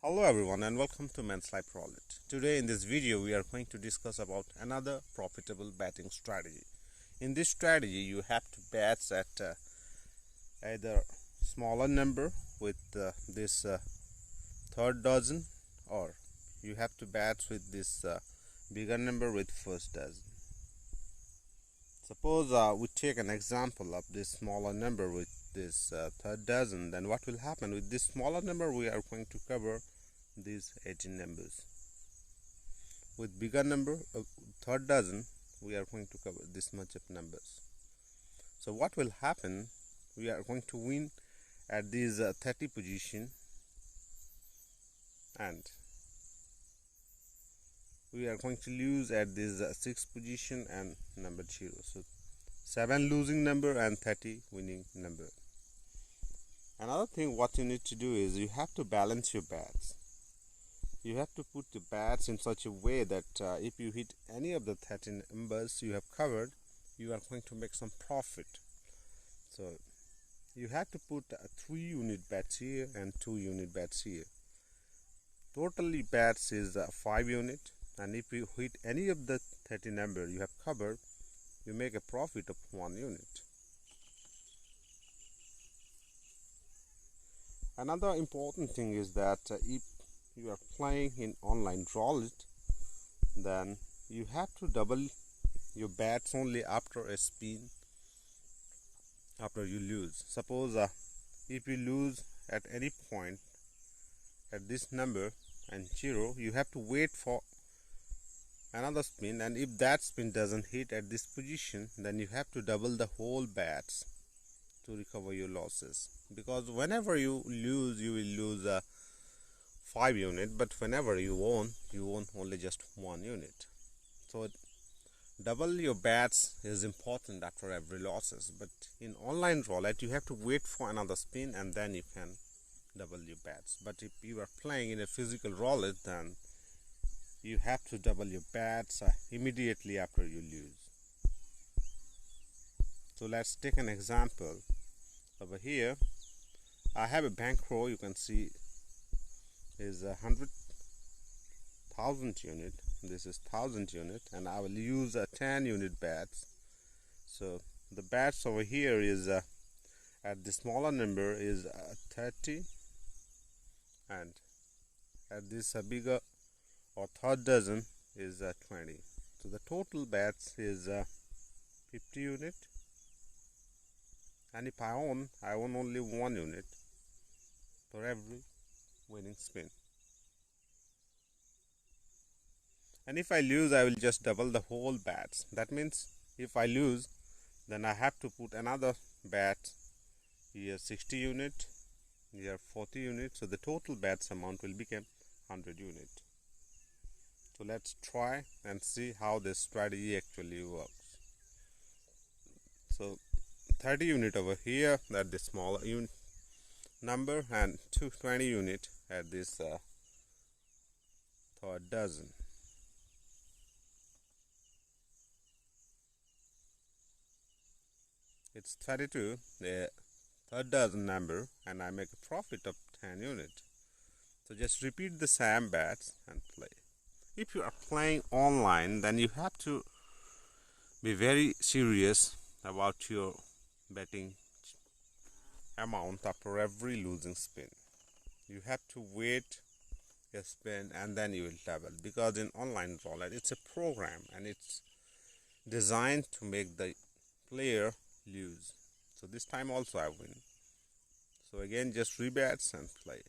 Hello everyone and welcome to Men's Life Roulette. Today in this video we are going to discuss about another profitable betting strategy. In this strategy you have to bet at either smaller number with this third dozen, or you have to bet with this bigger number with first dozen. Suppose we take an example of this smaller number with this third dozen. Then what will happen with this smaller number? We are going to cover these 18 numbers. With bigger number, third dozen, we are going to cover this much of numbers. So what will happen? We are going to win at these 30 position, and we are going to lose at this 6 position and number 0. So 7 losing number and 30 winning number. Another thing what you need to do is you have to balance your bets. You have to put the bets in such a way that if you hit any of the 13 numbers you have covered, you are going to make some profit. So you have to put 3 unit bets here and 2 unit bets here. Totally bets is 5 unit, and if you hit any of the 30 number you have covered, you make a profit of 1 unit. Another important thing is that if you are playing in online roulette, then you have to double your bets only after a spin, after you lose. Suppose if you lose at any point at this number and 0, you have to wait for another spin, and if that spin doesn't hit at this position, then you have to double the whole bets to recover your losses. Because whenever you lose, you will lose 5 unit, but whenever you won only just 1 unit. So double your bets is important after every losses. But in online roulette you have to wait for another spin and then you can double your bets. But if you are playing in a physical roulette, then you have to double your bets immediately after you lose. So let's take an example. Over here I have a bankroll. You can see is 100,000 unit. This is 1000 unit, and I will use 10 unit bets. So the bets over here is at the smaller number is 30, and at this bigger or third dozen is 20. So the total bets is 50 unit, and if I own only 1 unit for every winning spin. And if I lose, I will just double the whole bets. That means if I lose, then I have to put another bet here, 60 unit, here 40 unit. So the total bets amount will become 100 unit. So let's try and see how this strategy actually works. So 30 unit over here at the smaller unit number, and 20 unit at this third dozen. It's 32, the third dozen number, and I make a profit of 10 unit. So just repeat the same bets and play. If you are playing online, then you have to be very serious about your betting amount after every losing spin. You have to wait a spin and then you will double, because in online roulette it's a program and it's designed to make the player lose. So this time also I win. So again, just rebets and play.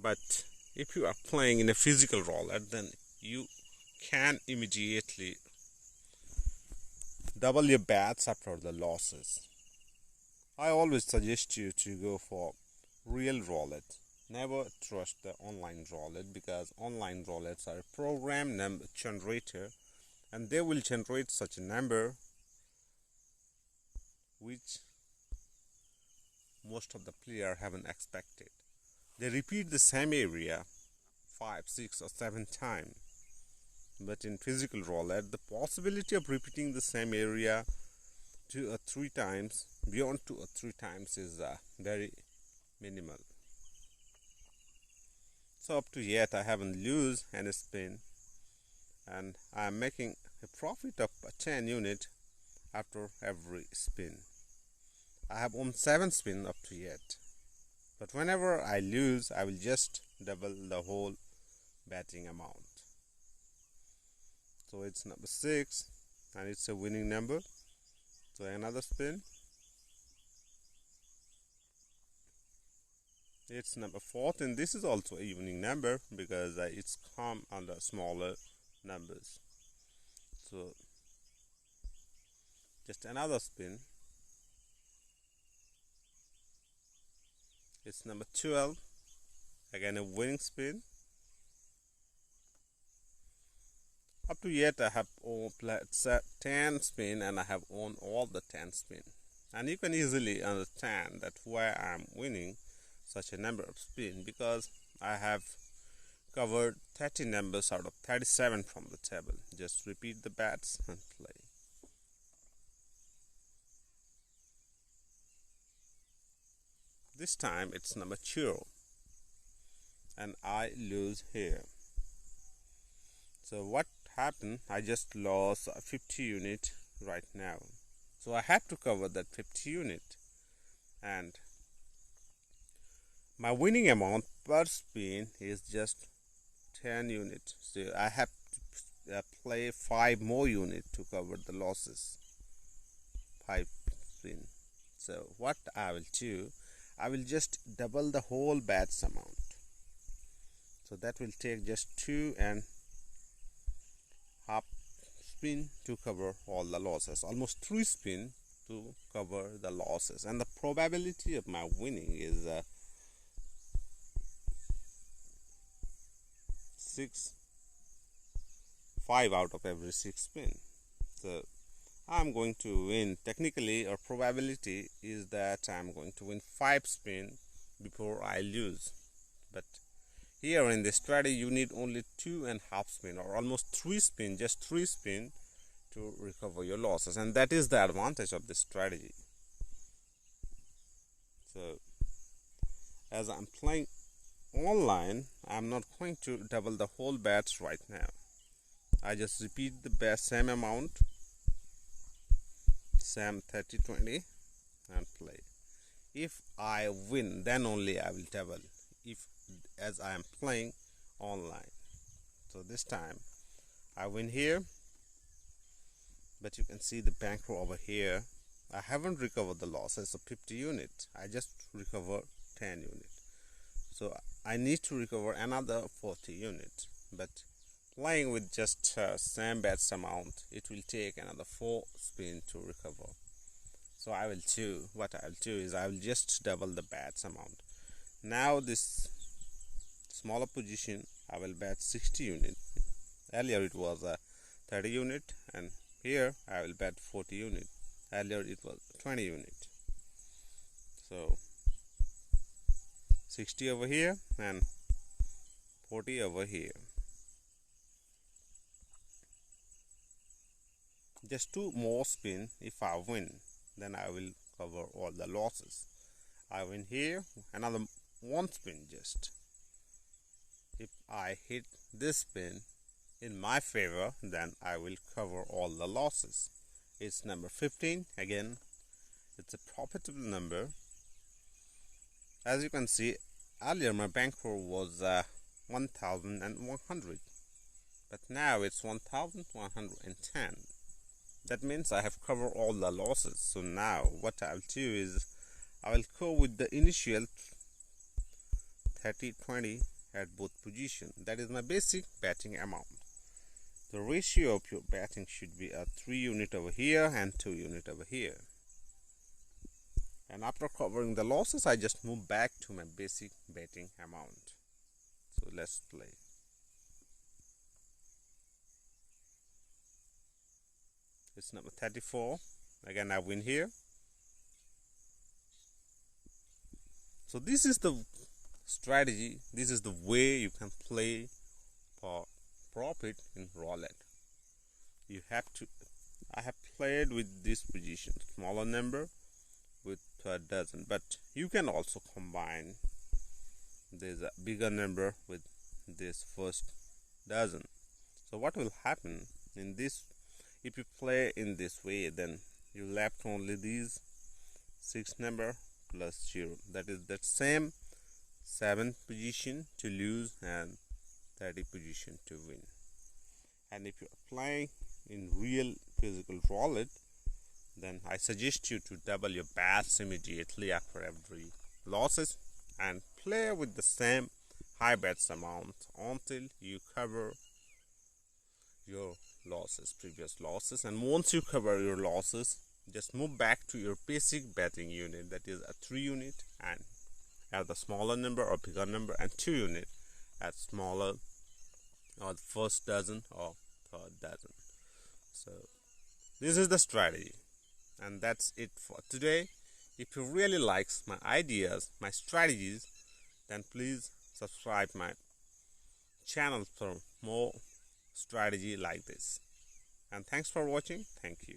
But if you are playing in a physical roulette, then you can immediately double your bets after the losses. I always suggest you to go for real roulette. Never trust the online roulette, because online roulettes are a program number generator, and they will generate such a number which most of the players haven't expected. They repeat the same area 5, 6 or 7 times. But in physical roulette, the possibility of repeating the same area 2 or 3 times, beyond 2 or 3 times, is very minimal. So up to yet I haven't lose any spin, and I am making a profit of 10 unit after every spin. I have won 7 spin up to yet, but whenever I lose I will just double the whole betting amount. So it's number 6 and it's a winning number. So another spin. It's number 14. This is also a winning number because it's come under smaller numbers. So just another spin. It's number 12. Again a winning spin. Up to yet I have played 10 spin and I have won all the 10 spin. And you can easily understand that why I am winning such a number of spin, because I have covered 30 numbers out of 37 from the table. Just repeat the bets and play. This time it's number 2 and I lose here. So what happened? I just lost 50 unit right now. So I have to cover that 50 unit, and my winning amount per spin is just 10 units. So I have to play 5 more units to cover the losses. 5 spin. So what I will do, I will just double the whole bets amount. So that will take just 2.5 spin to cover all the losses. Almost 3 spin to cover the losses. And the probability of my winning is 5 out of every 6 spin. So I'm going to win. Technically, or probability is that I'm going to win 5 spin before I lose. But here in this strategy, you need only 2.5 spin or almost 3 spin, just 3 spin to recover your losses, and that is the advantage of this strategy. So as I'm playing online, I'm not going to double the whole bets right now. I just repeat the bet same amount, same 30-20, and play. If I win, then only I will double, if as I am playing online. So this time I win here, but you can see the bankroll over here. I haven't recovered the losses of 50 units. I just recovered 10 units. So I need to recover another 40 units. But playing with just same bets amount, it will take another 4 spin to recover. So I will do, what I will do is I will just double the bets amount. Now this smaller position, I will bet 60 units. Earlier it was 30 unit, and here I will bet 40 unit. Earlier it was 20 unit. So 60 over here and 40 over here. Just 2 more spin. If I win, then I will cover all the losses. I win here, another 1 spin just. If I hit this spin in my favor, then I will cover all the losses. It's number 15. Again, it's a profitable number. As you can see, earlier my bankroll was 1,100, but now it's 1,110. That means I have covered all the losses. So now what I'll do is I will go with the initial 30-20 at both positions. That is my basic betting amount. The ratio of your betting should be a 3 unit over here and 2 unit over here. And after covering the losses, I just move back to my basic betting amount. So let's play. It's number 34. Again, I win here. So this is the strategy. This is the way you can play for profit in roulette. You have to. I have played with this position, smaller number with a dozen, but you can also combine. There's a bigger number with this first dozen. So what will happen in this, if you play in this way, then you left only these 6 number plus 0, that is that same 7th position to lose and 30 position to win. And if you apply in real physical roulette, then I suggest you to double your bets immediately after every losses and play with the same high bets amount until you cover your losses, previous losses. And once you cover your losses, just move back to your basic betting unit, that is a 3 unit and at the smaller number or bigger number, and 2 unit at smaller or the first dozen or third dozen. So this is the strategy, and that's it for today. If you really like my ideas, my strategies, then please subscribe my channel for more strategy like this. And thanks for watching. Thank you.